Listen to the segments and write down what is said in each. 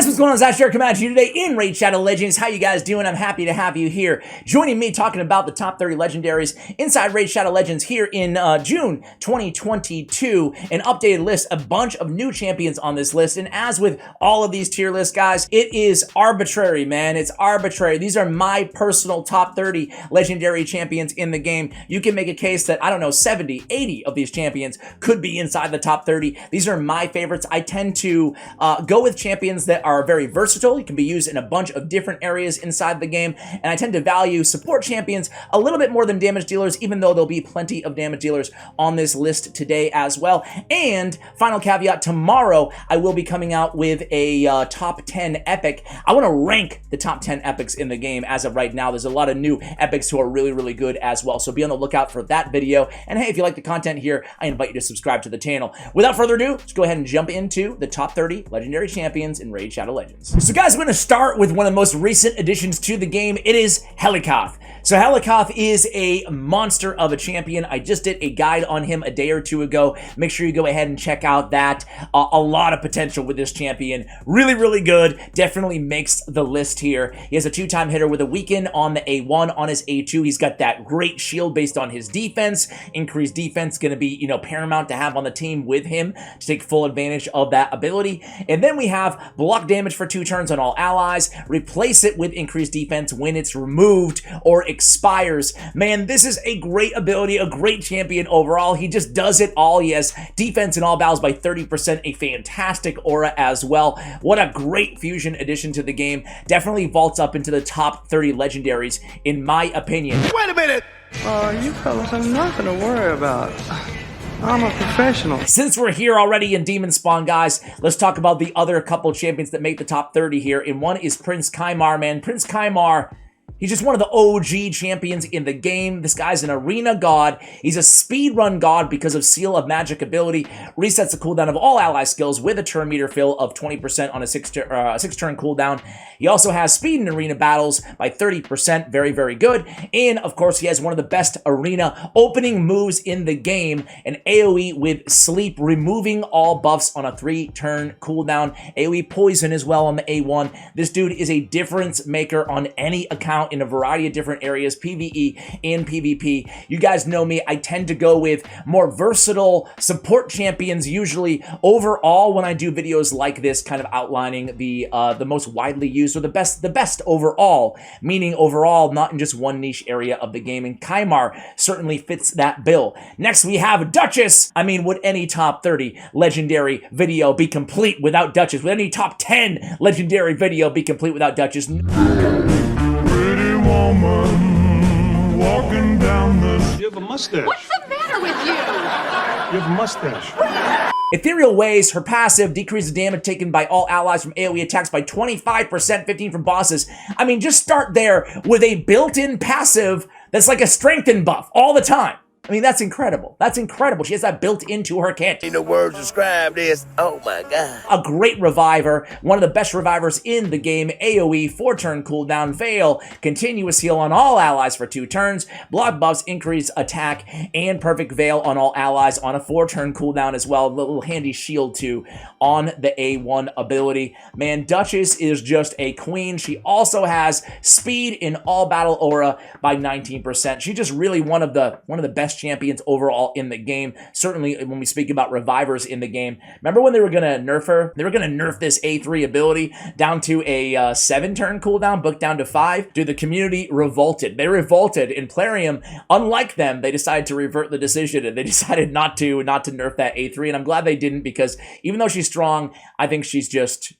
guys, what's going on? It's coming at you today in Raid Shadow Legends. How you guys doing? I'm happy to have you here. Joining me talking about the top 30 legendaries inside Raid Shadow Legends here in June 2022. An updated list, a bunch of new champions on this list. And as with all of these tier lists, guys, it is arbitrary, man. It's arbitrary. These are my personal top 30 legendary champions in the game. You can make a case that, I don't know, 70, 80 of these champions could be inside the top 30. These are my favorites. I tend to go with champions that are very versatile. You can be used in a bunch of different areas inside the game, and I tend to value support champions a little bit more than damage dealers, even though there'll be plenty of damage dealers on this list today as well. And final caveat, tomorrow I will be coming out with a top 10 epic. I want to rank the top 10 epics in the game as of right now. There's a lot of new epics who are really, really good as well, so be on the lookout for that video. And hey, if you like the content here, I invite you to subscribe to the channel. Without further ado, let's go ahead and jump into the top 30 legendary champions in Raid Shadow Legends. So guys, we're going to start with one of the most recent additions to the game. It is Hegemon's. So Hegemon's is a monster of a champion. I just did a guide on him a day or two ago. Make sure you go ahead and check out that. A lot of potential with this champion. Really, really good. Definitely makes the list here. He has a 2-time hitter with a weaken on the A1. On his A2, he's got that great shield based on his defense. Increased defense going to be, you know, paramount to have on the team with him to take full advantage of that ability. And then we have block damage for 2 turns on all allies. Replace it with increased defense when it's removed or expires. Man, this is a great ability, a great champion overall. He just does it all. He has defense in all battles by 30%, a fantastic aura as well. What a great fusion addition to the game. Definitely vaults up into the top 30 legendaries, in my opinion. Wait a minute! You fellas have nothing to worry about. I'm a professional. Since we're here already in Demon Spawn, guys, let's talk about the other couple champions that make the top 30 here. And one is Prince Kaimar, man. Prince Kaimar, he's just one of the OG champions in the game. This guy's an arena god. He's a speedrun god because of Seal of Magic ability. Resets the cooldown of all ally skills with a turn meter fill of 20% on a 6-turn cooldown. He also has speed in arena battles by 30%. Very, very good. And, of course, he has one of the best arena opening moves in the game. An AoE with sleep, removing all buffs on a 3-turn cooldown. AoE poison as well on the A1. This dude is a difference maker on any account in a variety of different areas, PvE and PvP. You guys know me, I tend to go with more versatile support champions usually overall when I do videos like this, kind of outlining the most widely used or the best overall, meaning overall, not in just one niche area of the game, and Kaimar certainly fits that bill. Next we have Duchess. I mean, would any top 30 legendary video be complete without Duchess? Would any top 10 legendary video be complete without Duchess? Pretty woman walking down the... You have a mustache. What's the matter with you? You have a mustache. Ethereal Ways, her passive decreases damage taken by all allies from AoE attacks by 25%, 15 from bosses. I mean, just start there with a built-in passive that's like a strengthen buff all the time. I mean, that's incredible. That's incredible. She has that built into her kit. In the words described as, oh my god. A great reviver, one of the best revivers in the game. AoE, 4-turn cooldown, fail, continuous heal on all allies for 2 turns, block buffs, increase attack, and perfect veil on all allies on a 4-turn cooldown as well. A little handy shield too on the A1 ability. Man, Duchess is just a queen. She also has speed in all battle aura by 19%. She's just really one of the best champions overall in the game. Certainly when we speak about revivers in the game. Remember when they were going to nerf her? They were going to nerf this A3 ability down to a 7-turn cooldown, booked down to 5. Dude, the community revolted. They revolted. In Plarium, unlike them, they decided to revert the decision and they decided not to nerf that A3. And I'm glad they didn't, because even though she's strong, I think she's just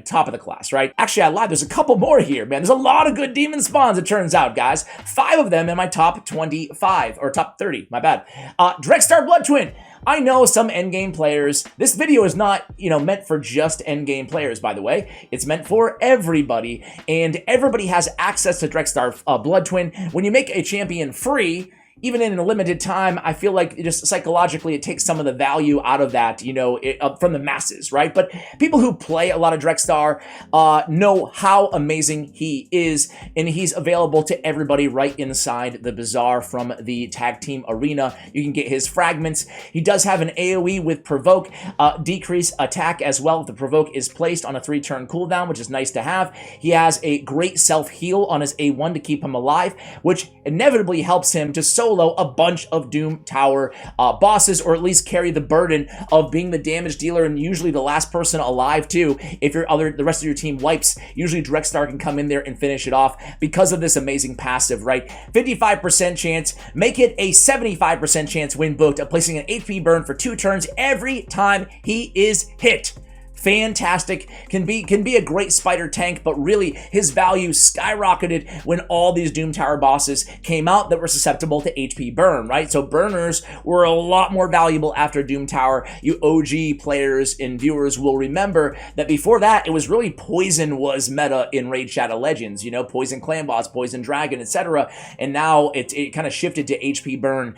top of the class, right? Actually, I lied. There's a couple more here, man. There's a lot of good demon spawns, it turns out, guys. 5 of them in my top 25, or top 30, my bad. Drekstar Blood Twin. I know some endgame players. This video is not, you know, meant for just endgame players, by the way. It's meant for everybody, and everybody has access to Drekstar Blood Twin. When you make a champion free, even in a limited time, I feel like just psychologically it takes some of the value out of that, you know, from the masses, right? But people who play a lot of Drexstar know how amazing he is, and he's available to everybody right inside the bazaar from the tag team arena. You can get his fragments. He does have an AoE with Provoke, decrease attack as well if the Provoke is placed on a 3-turn cooldown, which is nice to have. He has a great self-heal on his A1 to keep him alive, which inevitably helps him to solo a bunch of Doom Tower bosses, or at least carry the burden of being the damage dealer and usually the last person alive too. If the rest of your team wipes, usually Drexstar can come in there and finish it off because of this amazing passive, right? 55% chance, make it a 75% chance when booked of placing an HP burn for 2 turns every time he is hit. Fantastic, can be a great spider tank, but really his value skyrocketed when all these Doom Tower bosses came out that were susceptible to HP burn, right? So burners were a lot more valuable after Doom Tower. You OG players and viewers will remember that before that, it was really poison was meta in Raid Shadow Legends, you know, poison clan boss, poison dragon, etc. And now it kind of shifted to HP burn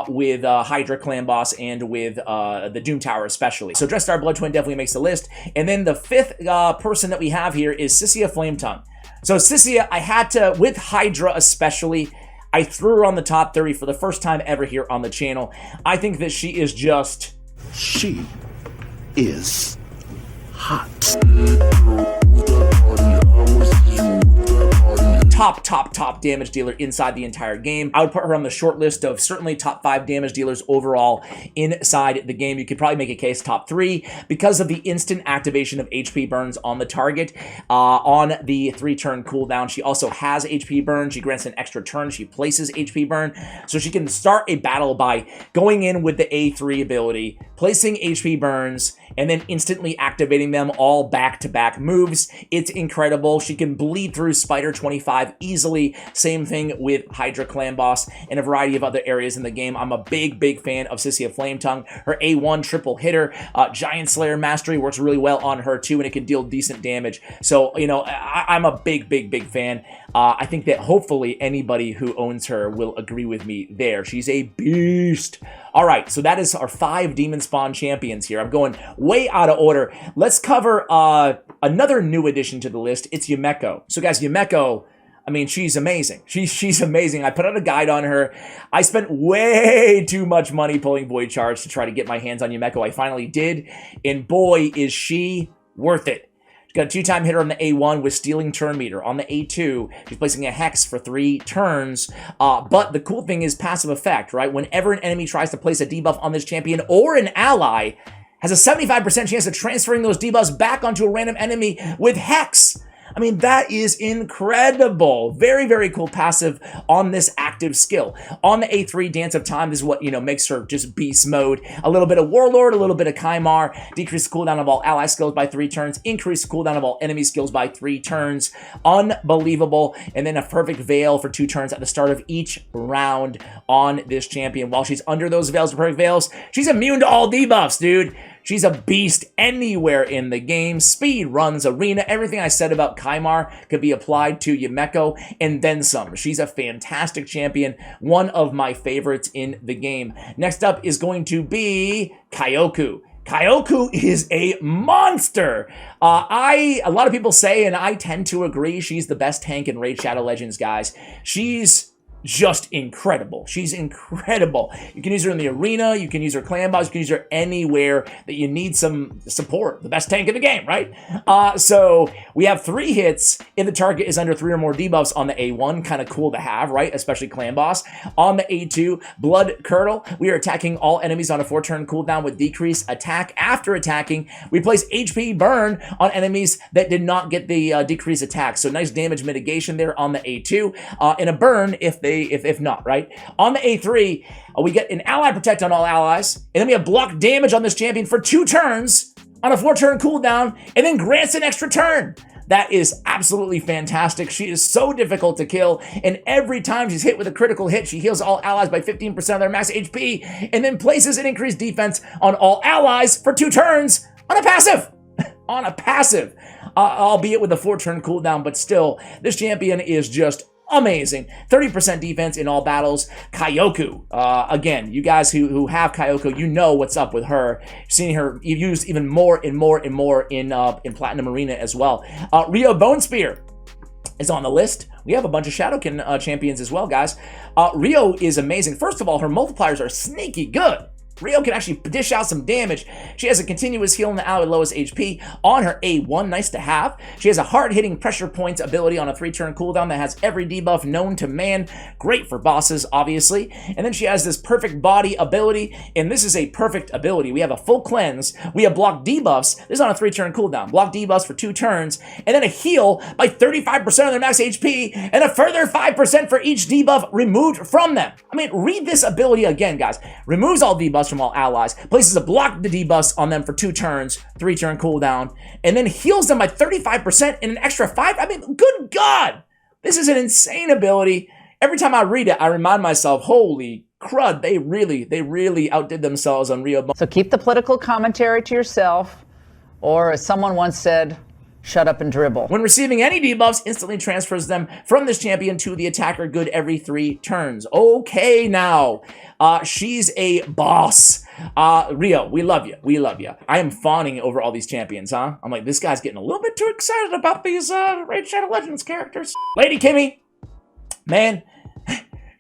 with Hydra clan boss and with the Doom Tower especially. So Drexstar Blood Twin definitely makes the list. And then the 5th person that we have here is Sissia Flametongue. So Sissia, I had to, with Hydra especially, I threw her on the top 30 for the first time ever here on the channel. I think that she is just... She is hot. top damage dealer inside the entire game. I would put her on the short list of certainly top 5 damage dealers overall inside the game. You could probably make a case top 3 because of the instant activation of HP burns on the target on the 3-turn cooldown. She also has HP burn. She grants an extra turn. She places HP burn. So she can start a battle by going in with the A3 ability, placing HP burns, and then instantly activating them all back-to-back moves. It's incredible. She can bleed through Spider 25 easily. Same thing with Hydra Clan Boss and a variety of other areas in the game. I'm a big fan of Sissia Flametongue. Her A1 triple hitter, Giant Slayer Mastery works really well on her too, and it can deal decent damage. So, you know, I'm a big fan. I think that hopefully anybody who owns her will agree with me there. She's a beast. All right, so that is our 5 Demon Spawn champions here. I'm going way out of order. Let's cover another new addition to the list. It's Yumeko. So guys, Yumeko, I mean, she's amazing. She's amazing. I put out a guide on her. I spent way too much money pulling Void Charge to try to get my hands on Yumeko. I finally did, and boy, is she worth it. She's got a 2-time hitter on the A1 with Stealing Turn Meter. On the A2, she's placing a Hex for 3 turns. But the cool thing is passive effect, right? Whenever an enemy tries to place a debuff on this champion or an ally, has a 75% chance of transferring those debuffs back onto a random enemy with Hex. I mean, that is incredible. Very cool passive on this active skill. On the A3, Dance of Time is what, you know, makes her just beast mode. A little bit of Warlord, a little bit of Kaimar, decrease cooldown of all ally skills by 3 turns, increase cooldown of all enemy skills by 3 turns. Unbelievable. And then a perfect veil for 2 turns at the start of each round on this champion. While she's under those veils, perfect veils, she's immune to all debuffs, dude. She's a beast anywhere in the game. Speed, runs, arena, everything I said about Kaimar could be applied to Yumeko, and then some. She's a fantastic champion, one of my favorites in the game. Next up is going to be Kaioku. Kaioku is a monster. A lot of people say, and I tend to agree, she's the best tank in Raid Shadow Legends, guys. She's just incredible. She's incredible. You can use her in the arena, you can use her clan boss, you can use her anywhere that you need some support. The best tank in the game, right? So we have 3 hits if the target is under 3 or more debuffs on the A1. Kind of cool to have, right? Especially clan boss. On the A2, Blood Curdle, we are attacking all enemies on a 4-turn cooldown with decreased attack. After attacking, we place HP burn on enemies that did not get the decreased attack. So nice damage mitigation there on the A2. And a burn if not, right? On the A3, we get an ally protect on all allies, and then we have block damage on this champion for 2 turns on a 4-turn cooldown, and then grants an extra turn. That is absolutely fantastic. She is so difficult to kill, and every time she's hit with a critical hit, she heals all allies by 15% of their max HP, and then places an increased defense on all allies for 2 turns on a passive. On a passive. Albeit with a 4-turn cooldown, but still, this champion is just amazing. 30% defense in all battles. Kaioku, again, you guys who have Kaioku, you know what's up with her. Seeing her used even more and more and more in Platinum Arena as well. Rio Bone Spear is on the list. We have a bunch of Shadowkin champions as well, guys. Rio is amazing. First of all, her multipliers are sneaky good. Rio can actually dish out some damage. She has a continuous heal in the ally with lowest HP on her A1, nice to have. She has a hard-hitting pressure points ability on a 3-turn cooldown that has every debuff known to man. Great for bosses, obviously. And then she has this perfect body ability, and this is a perfect ability. We have a full cleanse. We have block debuffs. This is on a 3-turn cooldown. Block debuffs for 2 turns, and then a heal by 35% of their max HP, and a further 5% for each debuff removed from them. I mean, read this ability again, guys. Removes all debuffs from all allies, places a block the debuffs on them for 2 turns, 3-turn cooldown, and then heals them by 35% and an extra 5. I mean, good God! This is an insane ability. Every time I read it, I remind myself, holy crud, they really outdid themselves on Rio. So keep the political commentary to yourself, or as someone once said, shut up and dribble. When receiving any debuffs, instantly transfers them from this champion to the attacker good every 3 turns. Okay, now. She's a boss. Rio, we love you. We love you. I am fawning over all these champions, huh? I'm like, this guy's getting a little bit too excited about these Raid Shadow Legends characters. Lady Kimmy, man,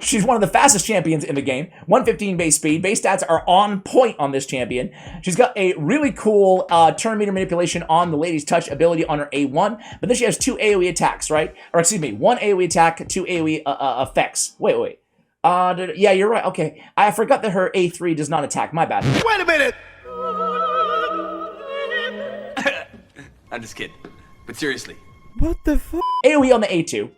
she's one of the fastest champions in the game. 115 base speed. Base stats are on point on this champion. She's got a really cool turn meter manipulation on the Lady's Touch ability on her A1, but then she has 2 AoE attacks, right? Or excuse me, 1 AoE attack, 2 AoE effects. Wait. Yeah, you're right. Okay. I forgot that her A3 does not attack. My bad. Wait a minute! I'm just kidding. But seriously. What the fuck? AoE on the A2.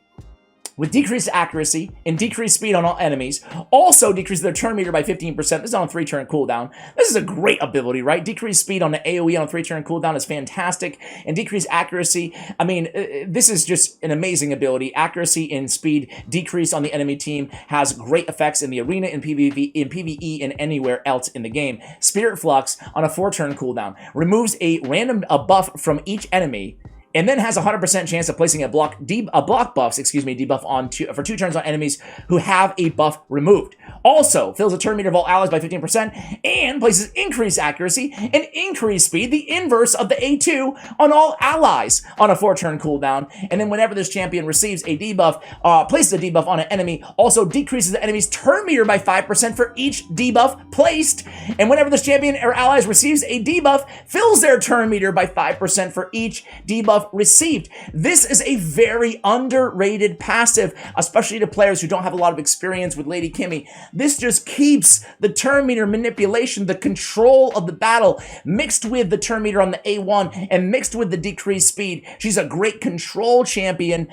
With decreased accuracy and decreased speed on all enemies, also decreases their turn meter by 15%. This is on a 3-turn cooldown. This is a great ability, right? Decreased speed on the AoE on a 3-turn cooldown is fantastic, and decreased accuracy, I mean, this is just an amazing ability. Accuracy and speed decrease on the enemy team has great effects in the arena, in PvE, and anywhere else in the game. Spirit Flux on a 4-turn cooldown removes a random buff from each enemy, and then has a 100% chance of placing a block debuff on for 2 turns on enemies who have a buff removed. Also, fills a turn meter of all allies by 15% and places increased accuracy and increased speed, the inverse of the A2, on all allies on a 4-turn cooldown. And then whenever this champion receives a debuff, places a debuff on an enemy, also decreases the enemy's turn meter by 5% for each debuff placed. And whenever this champion or allies receives a debuff, fills their turn meter by 5% for each debuff received. This is a very underrated passive, especially to players who don't have a lot of experience with Lady Kimmy. This just keeps the turn meter manipulation, the control of the battle, mixed with the turn meter on the A1 and mixed with the decreased speed. She's a great control champion,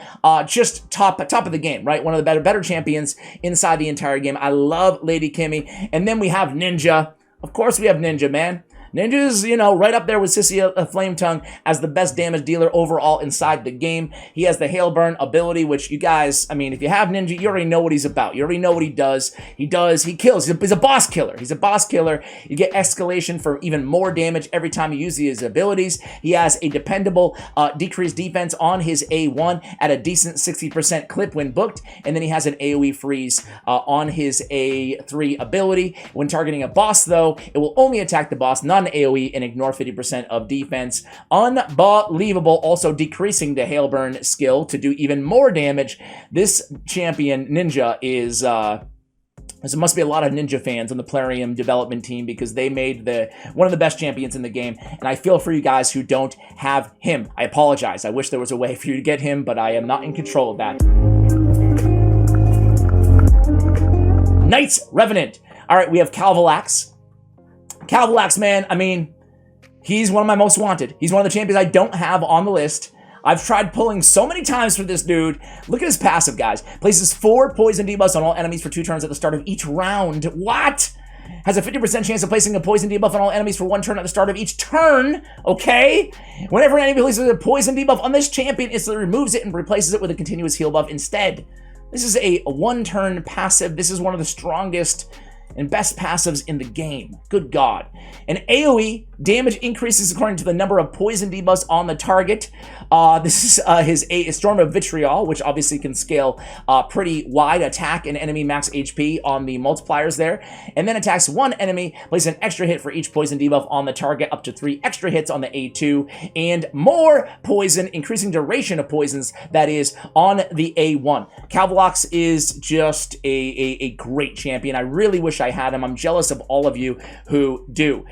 just top of the game, right? One of the better champions inside the entire game. I love Lady Kimmy. And then we have Ninja. Of course we have Ninja, man. Ninja's, you know, right up there with Sissy Flametongue as the best damage dealer overall inside the game. He has the Hail Burn ability, which you guys, I mean, if you have Ninja, you already know what he's about. You already know what he does. He kills. He's a boss killer. He's a boss killer. You get escalation for even more damage every time you use his abilities. He has a dependable decreased defense on his A1 at a decent 60% clip when booked, and then he has an AoE freeze on his A3 ability. When targeting a boss, though, it will only attack the boss, not an AoE, and ignore 50% of defense. Unbelievable. Also decreasing the Hail Burn skill to do even more damage. This champion, Ninja, is... there must be a lot of Ninja fans on the Plarium development team because they made one of the best champions in the game, and I feel for you guys who don't have him. I apologize. I wish there was a way for you to get him, but I am not in control of that. Knights Revenant. All right, we have Cowblox. Cowblox, man, I mean, he's one of my most wanted. He's one of the champions I don't have on the list. I've tried pulling so many times for this dude. Look at his passive, guys. Places 4 poison debuffs on all enemies for 2 turns at the start of each round. What? Has a 50% chance of placing a poison debuff on all enemies for 1 turn at the start of each turn. Okay? Whenever an enemy places a poison debuff on this champion, instantly removes it and replaces it with a continuous heal buff instead. This is a 1-turn passive. This is one of the strongest and best passives in the game. Good God. An AoE Damage increases according to the number of poison debuffs on the target. This is his Storm of Vitriol, which obviously can scale pretty wide. Attack an enemy max HP on the multipliers there. And then attacks one enemy, place an extra hit for each poison debuff on the target, up to 3 extra hits on the A2, and more poison, increasing duration of poisons, that is, on the A1. Cowblox is just a great champion. I really wish I had him. I'm jealous of all of you who do.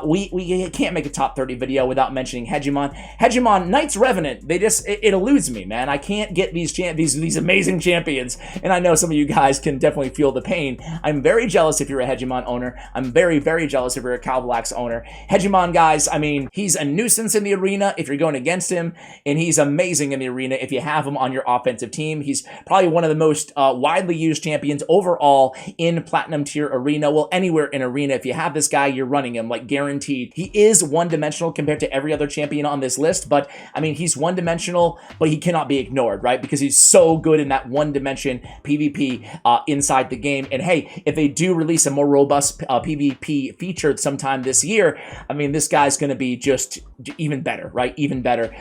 We can't make a top 30 video without mentioning Hegemon. Hegemon, Knights Revenant, it eludes me, man. I can't get these amazing champions, and I know some of you guys can definitely feel the pain. I'm very jealous if you're a Hegemon owner. I'm very, very jealous if you're a Cowblox owner. Hegemon, guys, I mean, he's a nuisance in the arena if you're going against him, and he's amazing in the arena if you have him on your offensive team. He's probably one of the most widely used champions overall in Platinum Tier Arena. Well, anywhere in Arena, if you have this guy, you're running him, like guaranteed. He is one-dimensional compared to every other champion on this list, but I mean, he's one-dimensional, but he cannot be ignored, right? Because he's so good in that one-dimension PvP inside the game. And hey, if they do release a more robust PvP feature sometime this year, I mean, this guy's going to be just even better, right? Even better.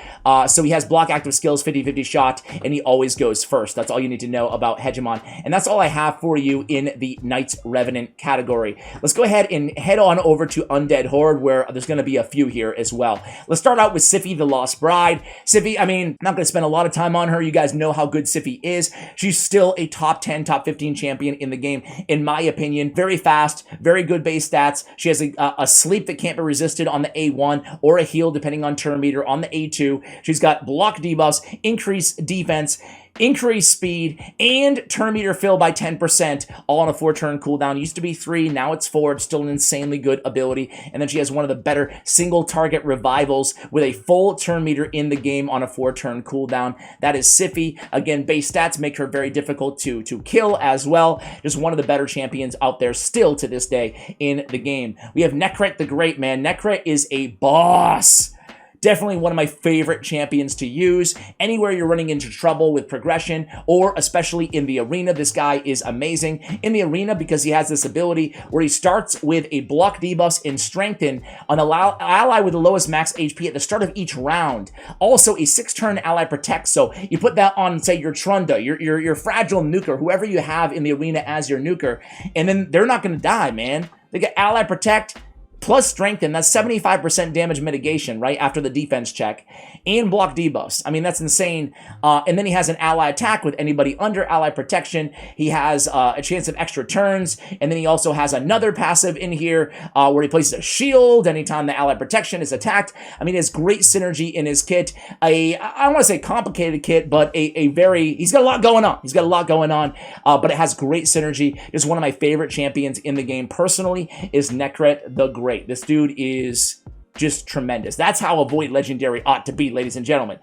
So he has block active skills, 50-50 shot, and he always goes first. That's all you need to know about Hegemon. And that's all I have for you in the Knights Revenant category. Let's go ahead and head on over to Undead Horde, where there's going to be a few here as well. Let's start out with Siphi, the Lost Bride. Siphi, I mean, I'm not going to spend a lot of time on her. You guys know how good Siphi is. She's still a top 10, top 15 champion in the game, in my opinion. Very fast, very good base stats. She has a sleep that can't be resisted on the A1, or a heal depending on turn meter on the A2. She's got block debuffs, increased defense, increased speed, and turn meter fill by 10%, all on a 4-turn cooldown. Used to be 3, now it's 4. It's still an insanely good ability. And then she has one of the better single target revivals with a full turn meter in the game on a 4-turn cooldown. That is Siphi. Again, base stats make her very difficult to kill as well. Just one of the better champions out there still to this day in the game. We have Nekret the Great, man. Nekret is a boss. Definitely one of my favorite champions to use. Anywhere you're running into trouble with progression, or especially in the arena, this guy is amazing. In the arena, because he has this ability where he starts with a block debuffs and strengthen on an ally with the lowest max HP at the start of each round. Also, a 6-turn ally protect, so you put that on, say, your Trunda, your fragile nuker, whoever you have in the arena as your nuker, and then they're not going to die, man. They get ally protect plus strengthen, that's 75% damage mitigation, right, after the defense check, and block debuffs. I mean, that's insane. And then he has an ally attack with anybody under ally protection. He has a chance of extra turns, and then he also has another passive in here where he places a shield anytime the ally protection is attacked. I mean, he has great synergy in his kit. I don't want to say complicated kit, but he's got a lot going on. He's got a lot going on, but it has great synergy. Just one of my favorite champions in the game personally is Nekret the Great. This dude is just tremendous. That's how a Void Legendary ought to be, ladies and gentlemen.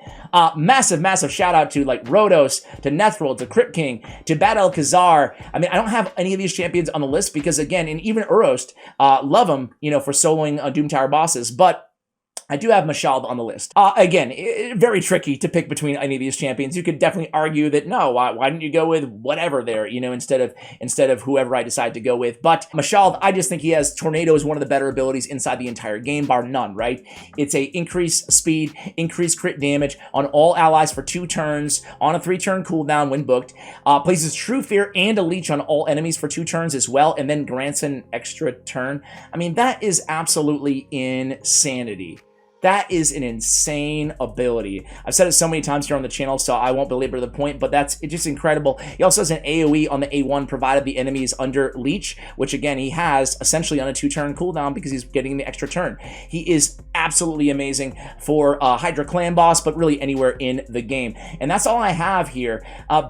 Massive shout out to like Rhodos, to Nethril, to Crypt King, to Bad Alcazar. I mean, I don't have any of these champions on the list because, again, and even Urost, love him, you know, for soloing Doom Tower bosses, but I do have Mashald on the list. Again, very tricky to pick between any of these champions. You could definitely argue that, no, why didn't you go with whatever there, you know, instead of whoever I decide to go with. But Mashald, I just think he has Tornado as one of the better abilities inside the entire game, bar none, right? It's a increased speed, increased crit damage on all allies for 2 turns, on a 3-turn cooldown when booked. Places True Fear and a Leech on all enemies for 2 turns as well, and then grants an extra turn. I mean, that is absolutely insanity. That is an insane ability. I've said it so many times here on the channel, so I won't belabor the point, but it's just incredible. He also has an AoE on the A1, provided the enemy is under Leech, which again, he has essentially on a 2-turn cooldown because he's getting the extra turn. He is absolutely amazing for Hydra Clan boss, but really anywhere in the game. And that's all I have here.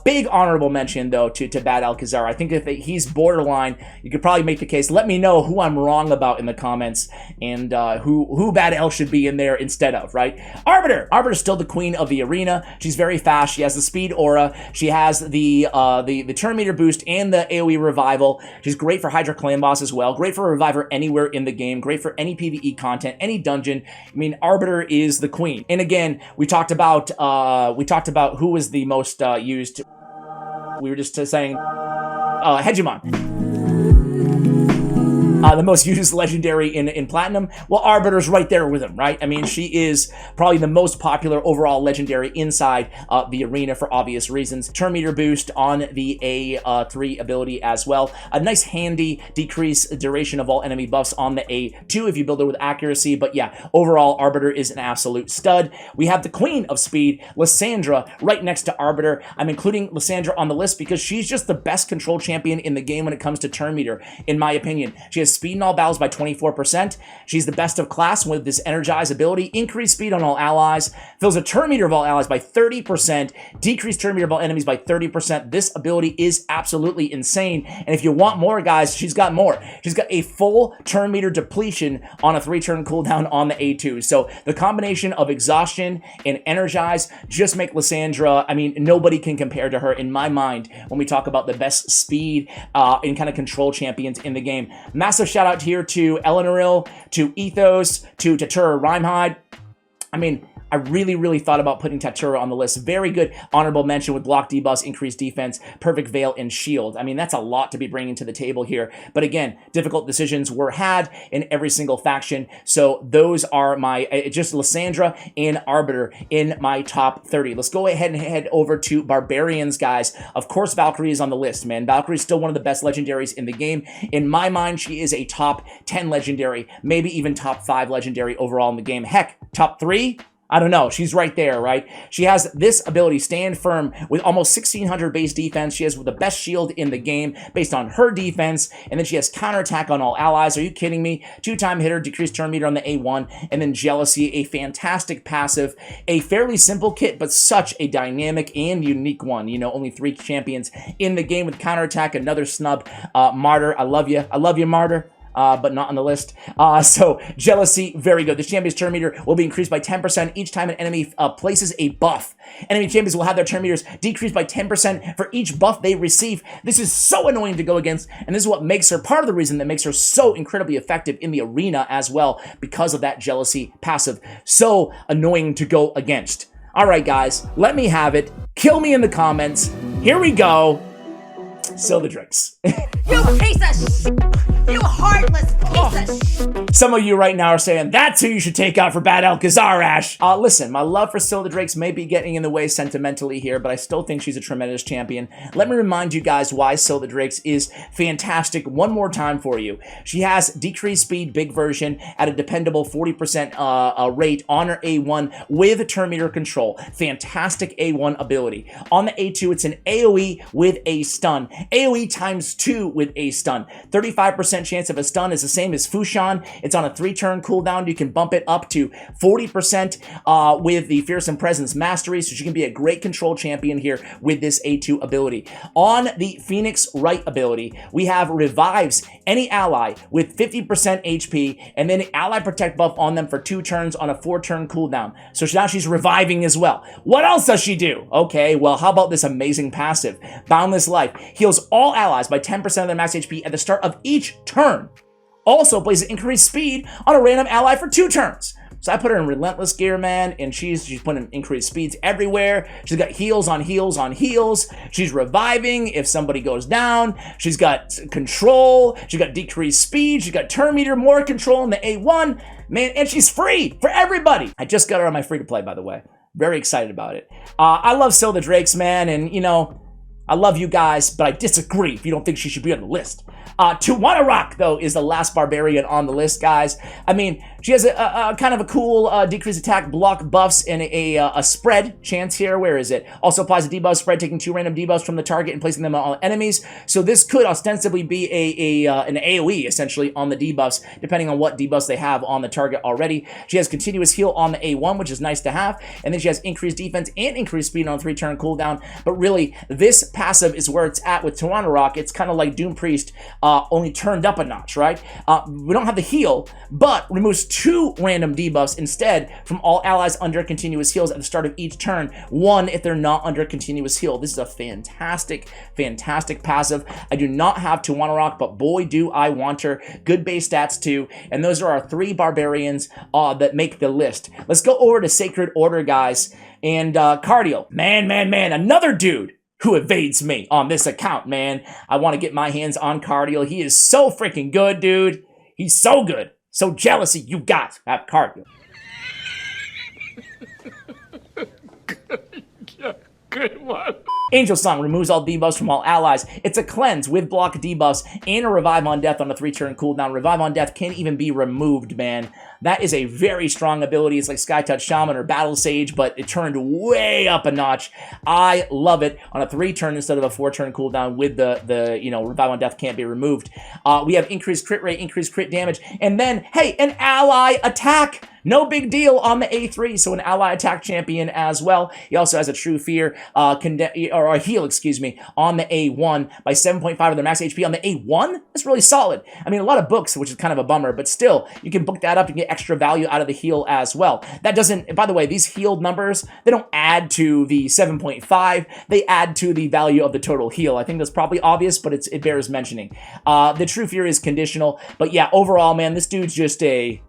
Big honorable mention, though, to Bad Alcazar. I think if he's borderline, you could probably make the case. Let me know who I'm wrong about in the comments, and who Bad Al should be in there instead of, right? Arbiter's still the queen of the arena. She's very fast. She has the speed aura. She has the turn meter boost and the AoE revival. She's great for Hydra Clan boss as well. Great for Reviver anywhere in the game. Great for any PvE content, any dungeon. I mean, Arbiter is the queen. And again, we talked about who was the most used. We were just saying Hegemon. the most used legendary in Platinum. Well, Arbiter's right there with him, right? I mean, she is probably the most popular overall legendary inside the arena for obvious reasons. Turn meter boost on the A3 ability as well. A nice handy decrease duration of all enemy buffs on the A2 if you build it with accuracy. But yeah, overall, Arbiter is an absolute stud. We have the Queen of Speed, Lysandra, right next to Arbiter. I'm including Lysandra on the list because she's just the best control champion in the game when it comes to turn meter, in my opinion. She has speed in all battles by 24%. She's the best of class with this Energize ability. Increased speed on all allies. Fills a turn meter of all allies by 30%. Decreased turn meter of all enemies by 30%. This ability is absolutely insane. And if you want more, guys, she's got more. She's got a full turn meter depletion on a 3-turn cooldown on the A2. So the combination of Exhaustion and Energize just make Lysandra, I mean, nobody can compare to her in my mind when we talk about the best speed and kind of control champions in the game. Massive shout out here to Eleanoril, to Ethos, to Tatura Rhymehide. I mean, I really thought about putting Tatura on the list. Very good honorable mention with block debuffs, increased defense, perfect veil, and shield. I mean, that's a lot to be bringing to the table here. But again, difficult decisions were had in every single faction. So those are my, just Lysandra and Arbiter in my top 30. Let's go ahead and head over to Barbarians, guys. Of course, Valkyrie is on the list, man. Valkyrie is still one of the best legendaries in the game. In my mind, she is a top 10 legendary, maybe even top 5 legendary overall in the game. Heck, top 3? I don't know. She's right there, right? She has this ability, Stand Firm, with almost 1,600 base defense. She has the best shield in the game based on her defense. And then she has counterattack on all allies. Are you kidding me? 2-time hitter, decreased turn meter on the A1. And then Jealousy, a fantastic passive. A fairly simple kit, but such a dynamic and unique one. You know, only 3 champions in the game with counterattack. Another snub. Martyr, I love you. I love you, Martyr. But not on the list. So, Jealousy, very good. The champion's turn meter will be increased by 10% each time an enemy places a buff. Enemy champions will have their turn meters decreased by 10% for each buff they receive. This is so annoying to go against, and this is what makes her, part of the reason that makes her so incredibly effective in the arena as well, because of that Jealousy passive. So annoying to go against. All right, guys, let me have it. Kill me in the comments. Here we go. Sildredrix. You piece of shit! You heartless piece of shit! Some of you right now are saying, that's who you should take out for Bad Alcazar, Ash. Listen, my love for Sildredrix may be getting in the way sentimentally here, but I still think she's a tremendous champion. Let me remind you guys why Sildredrix is fantastic one more time for you. She has decreased speed, big version, at a dependable 40% rate on her A1 with turn meter control. Fantastic A1 ability. On the A2, it's an AoE with a stun. AoE times 2 with a stun. 35% chance of a stun is the same as Fushan. It's on a 3-turn cooldown. You can bump it up to 40% with the Fearsome Presence Mastery, so she can be a great control champion here with this A2 ability. On the Phoenix Right ability, we have revives any ally with 50% HP, and then ally protect buff on them for 2 turns on a 4-turn cooldown. So now she's reviving as well. What else does she do? Okay, well, how about this amazing passive? Boundless Life heals all allies by 10% of their max HP at the start of each turn. Also places increased speed on a random ally for 2 turns. So I put her in Relentless gear, man, and she's putting increased speeds everywhere. She's got heals on heals on heals. She's reviving if somebody goes down. She's got control. She's got decreased speed. She's got turn meter, more control in the A1. Man, and she's free for everybody. I just got her on my free-to-play, by the way. Very excited about it. I love Sildredrix, man, and, you know, I love you guys, but I disagree if you don't think she should be on the list. Tuwanarak, though, is the last Barbarian on the list, guys. I mean, she has a kind of a cool decreased attack, block buffs, and a spread chance here. Where is it? Also applies a debuff spread, taking 2 random debuffs from the target and placing them on all enemies. So this could ostensibly be an AoE, essentially, on the debuffs, depending on what debuffs they have on the target already. She has continuous heal on the A1, which is nice to have. And then she has increased defense and increased speed on a 3-turn cooldown. But really, this passive is where it's at with Tuwanarak. It's kind of like Doom Priest, only turned up a notch, right? We don't have the heal, but removes 2 random debuffs instead from all allies under continuous heals at the start of each turn. 1 if they're not under continuous heal. This is a fantastic, fantastic passive. I do not have Tuwanarak, but boy, do I want her. Good base stats too, and those are our 3 Barbarians that make the list. Let's go over to Sacred Order, guys, and Cardial. Man, another dude who evades me on this account, man. I want to get my hands on Cardial. He is so freaking good, dude. He's so good. So jealousy, you got to have cardio. Good one. Angel Song removes all debuffs from all allies. It's a cleanse with block debuffs and a revive on death on a 3-turn cooldown. Revive on death can't even be removed, man. That is a very strong ability. It's like Sky Touch Shaman or Battle Sage, but it turned way up a notch. I love it on a 3-turn instead of a 4-turn cooldown with the revive on death can't be removed. We have increased crit rate, increased crit damage, and then, hey, an ally attack. No big deal on the A3, so an ally attack champion as well. He also has a True Fear, or a heal, excuse me, on the A1 by 7.5 of their max HP on the A1. That's really solid. I mean, a lot of books, which is kind of a bummer, but still, you can book that up and get extra value out of the heal as well. That doesn't, by the way, these healed numbers, they don't add to the 7.5, they add to the value of the total heal. I think that's probably obvious, but it bears mentioning. The True Fear is conditional, but yeah, overall, man, this dude's just a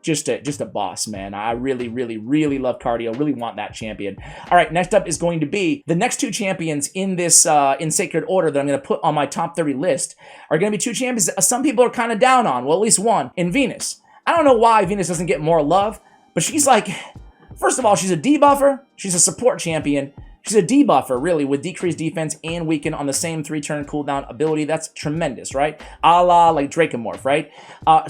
boss, man. I really, really, really love cardio. Really want that champion. All right, next up is going to be the next 2 champions in this in sacred order that I'm going to put on my top 30 list are going to be 2 champions that some people are kind of down on. Well, at least one in Venus. I don't know why Venus doesn't get more love, but she's like, first of all, she's a debuffer. She's a support champion. She's a debuffer, really, with decreased defense and weaken on the same 3-turn cooldown ability. That's tremendous, right? A la like Dracomorph, right?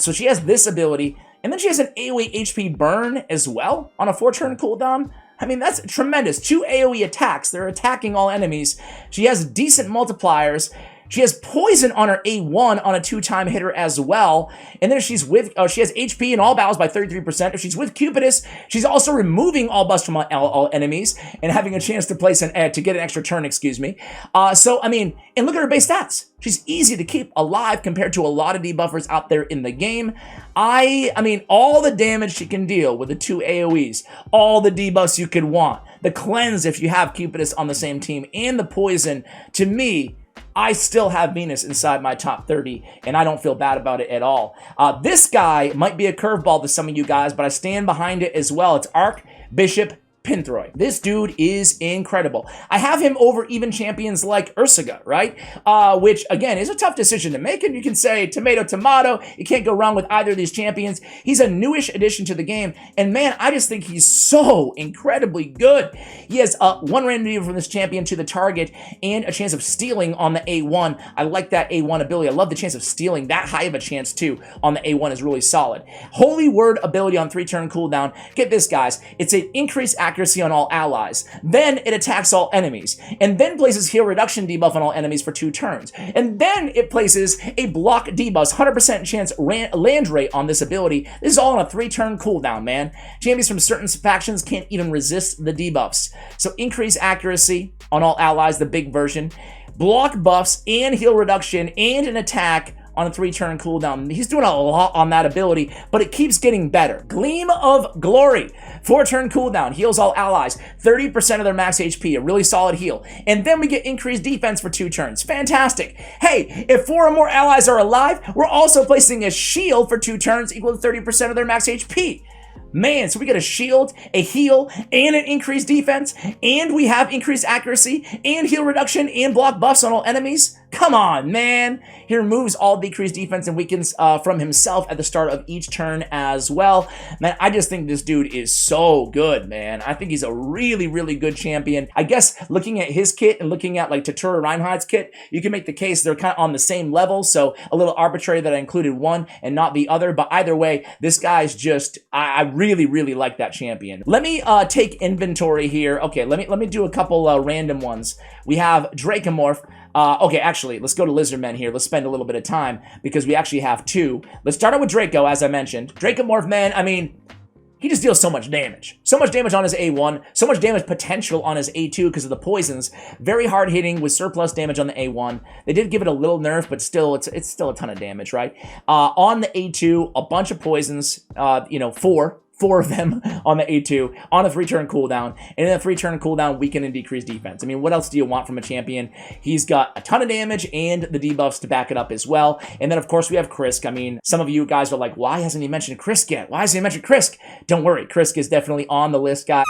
So she has this ability. And then she has an AoE HP burn as well on a 4-turn cooldown. I mean, that's tremendous. 2 AoE attacks. They're attacking all enemies. She has decent multipliers. She has poison on her A1 on a 2-time hitter as well. And then she's with, she has HP in all battles by 33%. If she's with Cupidus, she's also removing all buffs from all enemies and having a chance to place to get an extra turn, excuse me. So, I mean, and look at her base stats. She's easy to keep alive compared to a lot of debuffers out there in the game. I mean, all the damage she can deal with the 2 AoEs, all the debuffs you could want, the cleanse if you have Cupidus on the same team, and the poison, to me, I still have Venus inside my top 30, and I don't feel bad about it at all. This guy might be a curveball to some of you guys, but I stand behind it as well. It's Archbishop Pinthroy. This dude is incredible. I have him over even champions like Ursaga, right? Which, again, is a tough decision to make, and you can say tomato, tomato. You can't go wrong with either of these champions. He's a newish addition to the game, and man, I just think he's so incredibly good. He has 1 random deal from this champion to the target and a chance of stealing on the A1. I like that A1 ability. I love the chance of stealing. That high of a chance, too, on the A1 is really solid. Holy Word ability on 3-turn cooldown. Get this, guys. It's an increased accuracy on all allies. Then it attacks all enemies. And then places heal reduction debuff on all enemies for 2 turns. And then it places a block debuff, 100% chance land rate on this ability. This is all on a 3-turn cooldown, man. Champions from certain factions can't even resist the debuffs. So increase accuracy on all allies, the big version. Block buffs and heal reduction and an attack on a 3-turn cooldown. He's doing a lot on that ability, but it keeps getting better. Gleam of Glory, 4-turn cooldown, heals all allies, 30% of their max HP, a really solid heal. And then we get increased defense for 2 turns. Fantastic. Hey, if 4 or more allies are alive, we're also placing a shield for 2 turns equal to 30% of their max HP. Man, so we get a shield, a heal, and an increased defense, and we have increased accuracy, and heal reduction, and block buffs on all enemies. Come on, man. He removes all decreased defense and weakens from himself at the start of each turn as well. Man, I just think this dude is so good, man. I think he's a really, really good champion. I guess looking at his kit and looking at like Tatura Reinhardt's kit, you can make the case they're kind of on the same level, so a little arbitrary that I included one and not the other, but either way, this guy's just, I really, really like that champion. Let me take inventory here. Okay, let me do a couple random ones. We have Dracomorph. Okay, actually, let's go to Lizardmen here. Let's spend a little bit of time because we actually have 2. Let's start out with Draco, as I mentioned. Dracomorph, man, I mean, he just deals so much damage. So much damage on his A1, so much damage potential on his A2 because of the poisons. Very hard hitting with surplus damage on the A1. They did give it a little nerf, but still, it's still a ton of damage, right? On the A2, a bunch of poisons, 4 of them on the A2 on a 3-turn cooldown, and in a 3-turn cooldown, weaken and decrease defense. I mean, what else do you want from a champion? He's got a ton of damage and the debuffs to back it up as well. And then, of course, we have Krisk. I mean, some of you guys are like, why hasn't he mentioned Krisk yet? Why hasn't he mentioned Krisk? Don't worry, Krisk is definitely on the list, guys.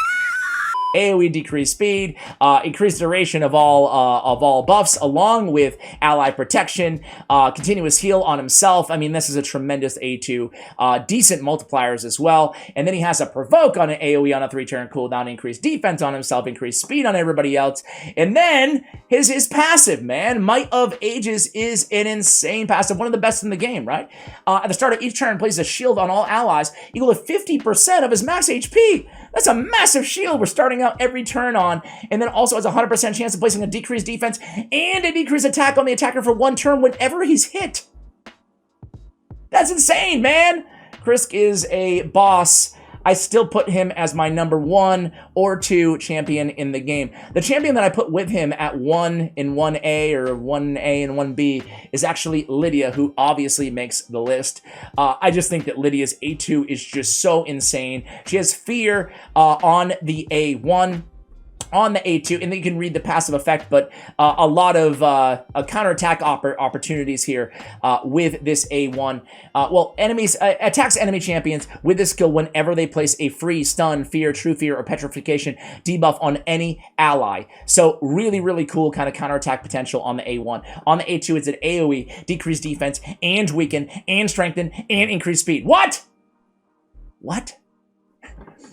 AoE decreased speed, increased duration of all buffs, along with ally protection, continuous heal on himself. I mean, this is a tremendous A2. Decent multipliers as well. And then he has a provoke on an AoE on a 3-turn cooldown, increased defense on himself, increased speed on everybody else. And then his passive, man, Might of Ages is an insane passive, one of the best in the game, right? At the start of each turn, places a shield on all allies equal to 50% of his max HP. That's a massive shield we're starting out every turn on, and then also has a 100% chance of placing a decreased defense and a decreased attack on the attacker for 1 turn whenever he's hit. That's insane, man! Krisk is a boss. I still put him as my number 1 or 2 champion in the game. The champion that I put with him at 1 in 1A or 1A and 1B is actually Lydia, who obviously makes the list. I just think that Lydia's A2 is just so insane. She has Fear on the A1. On the A2, and then you can read the passive effect, but a lot of counterattack opportunities here with this A1. Well, enemies attacks enemy champions with this skill whenever they place a free stun, fear, true fear, or petrification debuff on any ally. So really, really cool kind of counterattack potential on the A1. On the A2, it's an AoE, decrease defense, and weaken, and strengthen, and increase speed. What? What?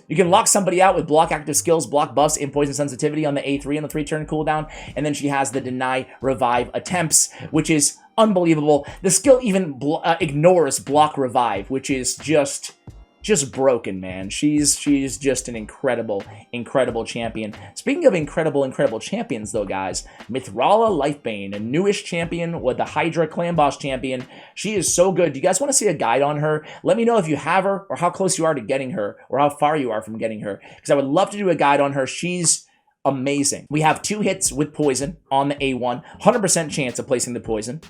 You can lock somebody out with block active skills, block buffs, and poison sensitivity on the A3 on the 3-turn cooldown. And then she has the deny revive attempts, which is unbelievable. The skill even ignores block revive, which is just broken, man. She's just an incredible champion. Speaking of incredible champions, though, guys, Mithril Lifebane, a newish champion with the Hydra clan boss champion. She is so good. Do you guys want to see a guide on her? Let me know if you have her, or how close you are to getting her, or how far you are from getting her, because I would love to do a guide on her. She's amazing. We have 2 hits with poison on the A1, 100% chance of placing the poison.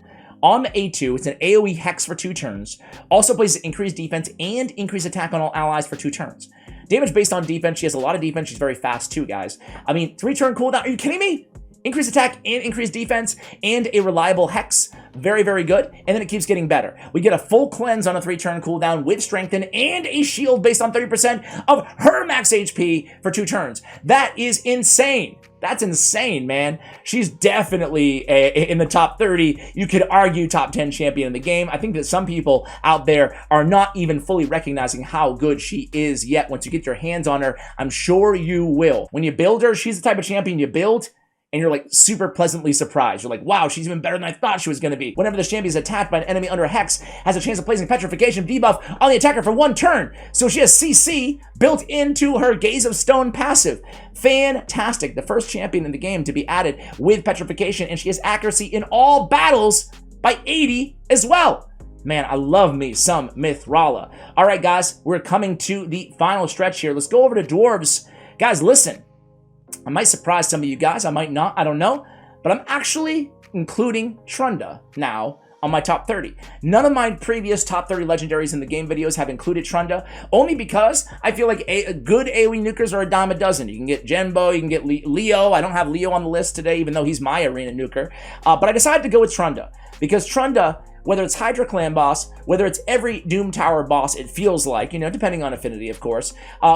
On the A2, it's an AoE Hex for 2 turns. Also places increased defense and increased attack on all allies for 2 turns. Damage based on defense. She has a lot of defense. She's very fast too, guys. I mean, 3-turn cooldown. Are you kidding me? Increased attack and increased defense and a reliable Hex. Very, very good. And then it keeps getting better. We get a full cleanse on a 3-turn cooldown with strengthen and a shield based on 30% of her max HP for 2 turns. That is insane. That's insane, man. She's definitely in the top 30. You could argue top 10 champion in the game. I think that some people out there are not even fully recognizing how good she is yet. Once you get your hands on her, I'm sure you will. When you build her, she's the type of champion you build, and you're like super pleasantly surprised. You're like, wow, she's even better than I thought she was going to be. Whenever the champion is attacked by an enemy under a Hex, has a chance of placing petrification debuff on the attacker for 1 turn. So she has CC built into her Gaze of Stone passive. Fantastic. The first champion in the game to be added with petrification, and she has accuracy in all battles by 80 as well. Man, I love me some Mithril. All right, guys, we're coming to the final stretch here. Let's go over to dwarves. Guys, listen. I might surprise some of you guys. I might not. I don't know. But I'm actually including Trunda now on my top 30. None of my previous top 30 legendaries in the game videos have included Trunda, only because I feel like good AoE nukers are a dime a dozen. You can get Genbo, you can get Leo. I don't have Leo on the list today, even though he's my arena nuker. But I decided to go with Trunda, because Trunda, whether it's Hydra clan boss, whether it's every Doom Tower boss, it feels like, you know, depending on affinity, of course,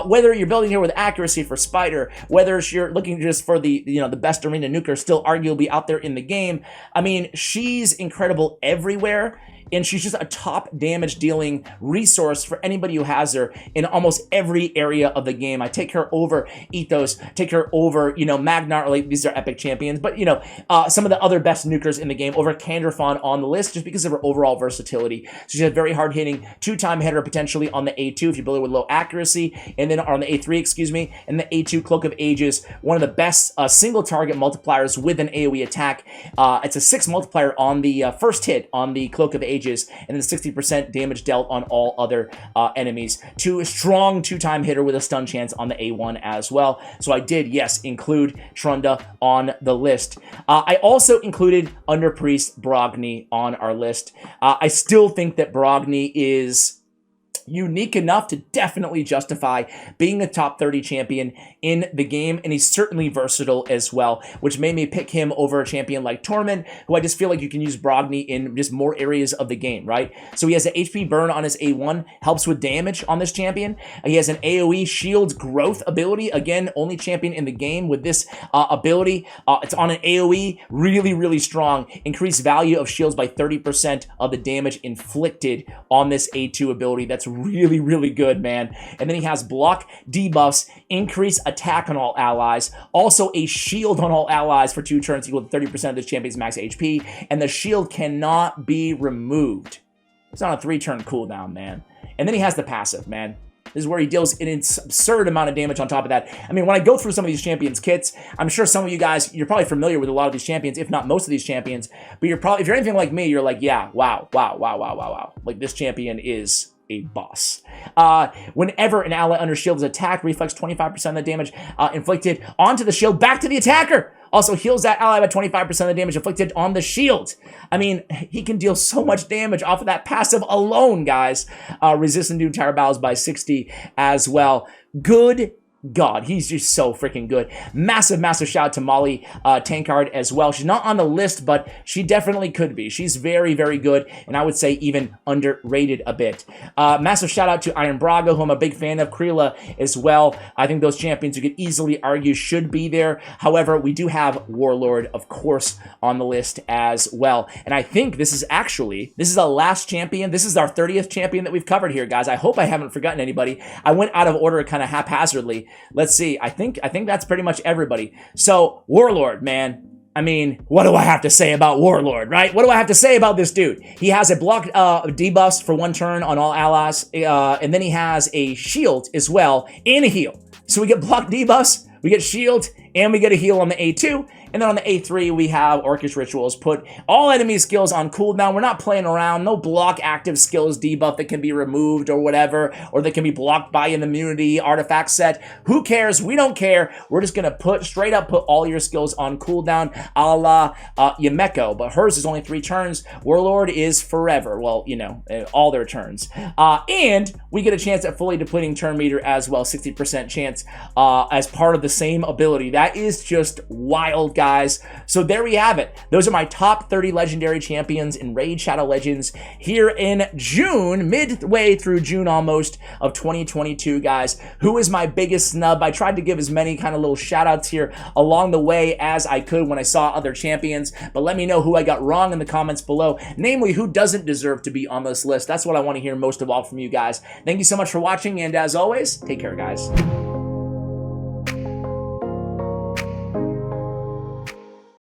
whether you're building here with accuracy for Spider, whether you're looking just for the, you know, the best arena nuker still arguably out there in the game, I mean, she's incredible everywhere. And she's just a top damage dealing resource for anybody who has her in almost every area of the game. I take her over Ethos, take her over, you know, Magnar, like these are epic champions, but, you know, some of the other best nukers in the game, over Kandrafon on the list just because of her overall versatility. So she's a very hard hitting 2-time hitter potentially on the A2 if you build her with low accuracy, and then on the A3, excuse me, and the A2 Cloak of Ages, one of the best single target multipliers with an AoE attack. It's a 6 multiplier on the first hit on the Cloak of Ages, and then 60% damage dealt on all other enemies. A strong 2-time hitter with a stun chance on the A1 as well. So I did, yes, include Trunda on the list. I also included Under Priest Brogni on our list. I still think that Brogni is unique enough to definitely justify being a top 30 champion in the game, and he's certainly versatile as well, which made me pick him over a champion like Tormund, who I just feel like you can use Brogni in just more areas of the game, right? So he has an HP burn on his A1, helps with damage on this champion. He has an AoE shield growth ability, again, only champion in the game with this ability. It's on an AoE, really, really strong. Increased value of shields by 30% of the damage inflicted on this A2 ability. That's really, really good, man. And then he has block debuffs, increase attack on all allies, also a shield on all allies for 2 turns equal to 30% of this champion's max HP, and the shield cannot be removed. It's on a 3-turn cooldown, man. And then he has the passive, man. This is where he deals an absurd amount of damage on top of that. I mean, when I go through some of these champions kits, I'm sure some of you guys, you're probably familiar with a lot of these champions, if not most of these champions, but you're probably, if you're anything like me, you're like, yeah, wow. Like, this champion is a boss. Whenever an ally under shield is attacked, reflects 25% of the damage inflicted onto the shield back to the attacker. Also heals that ally by 25% of the damage inflicted on the shield. I mean, he can deal so much damage off of that passive alone, guys. Resistant to entire battles by 60 as well. Good God, he's just so freaking good. Massive, massive shout out to Molly Tankard as well. She's not on the list, but she definitely could be. She's very, very good, and I would say even underrated a bit. Massive shout out to Iron Braga, who I'm a big fan of, Krila as well. I think those champions you could easily argue should be there. However, we do have Warlord, of course, on the list as well. And I think this is our last champion. This is our 30th champion that we've covered here, guys. I hope I haven't forgotten anybody. I went out of order kind of haphazardly. Let's see. I think that's pretty much everybody. So, Warlord, man. I mean, what do I have to say about Warlord, right? What do I have to say about this dude? He has a block debuffs for 1 turn on all allies, and then he has a shield as well, and a heal. So we get block debuffs, we get shield, and we get a heal on the A2. And then on the A3, we have Orcish Rituals. Put all enemy skills on cooldown. We're not playing around. No block active skills debuff that can be removed or whatever, or that can be blocked by an immunity artifact set. Who cares? We don't care. We're just going to straight up put all your skills on cooldown, a la Yumeko. But hers is only 3 turns. Warlord is forever. Well, you know, all their turns. And we get a chance at fully depleting turn meter as well. 60% chance as part of the same ability. That is just wild, guys. So there we have it. Those are my top 30 legendary champions in Raid Shadow Legends here in June, midway through June almost of 2022, guys. Who is my biggest snub? I tried to give as many kind of little shout outs here along the way as I could when I saw other champions, but let me know who I got wrong in the comments below, namely who doesn't deserve to be on this list. That's what I want to hear most of all from you guys. Thank you so much for watching, and as always, take care, guys.